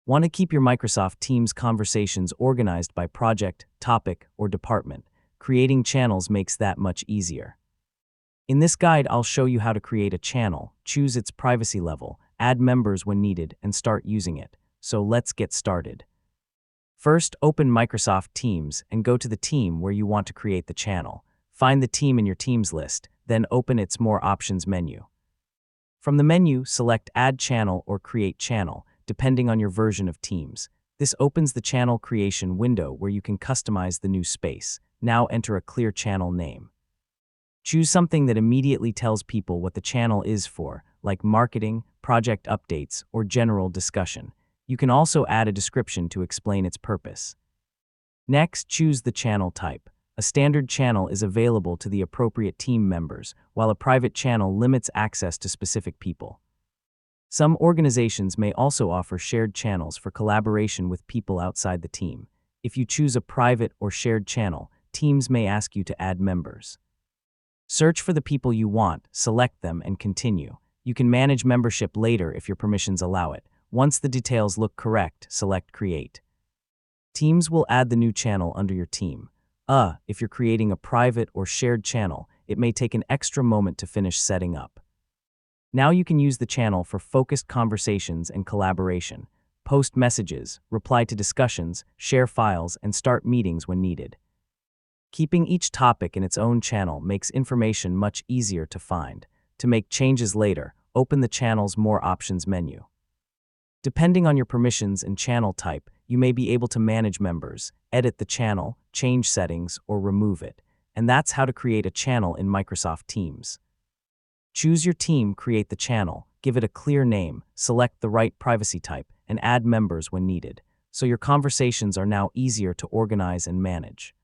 Want to keep your Microsoft Teams conversations organized by project, topic, or department? Creating channels makes that much easier. In this guide, I'll show you how to create a channel, choose its privacy level, add members when needed, and start using it. So let's get started. First, open Microsoft Teams and go to the team where you want to create the channel. Find the team in your Teams list, then open its More Options menu. From the menu, select Add Channel or Create Channel, depending on your version of Teams. This opens the channel creation window where you can customize the new space. Now enter a clear channel name. Choose something that immediately tells people what the channel is for, like marketing, project updates, or general discussion. You can also add a description to explain its purpose. Next, choose the channel type. A standard channel is available to the appropriate team members, while a private channel limits access to specific people. Some organizations may also offer shared channels for collaboration with people outside the team. If you choose a private or shared channel, teams may ask you to add members. Search for the people you want, select them, and continue. You can manage membership later if your permissions allow it. Once the details look correct, select Create. Teams will add the new channel under your team. If you're creating a private or shared channel, it may take an extra moment to finish setting up. Now you can use the channel for focused conversations and collaboration. Post messages, reply to discussions, share files, and start meetings when needed. Keeping each topic in its own channel makes information much easier to find. To make changes later, open the channel's More Options menu. Depending on your permissions and channel type, you may be able to manage members, edit the channel, change settings, or remove it. And that's how to create a channel in Microsoft Teams. Choose your team, create the channel, give it a clear name, select the right privacy type, and add members when needed. So your conversations are now easier to organize and manage.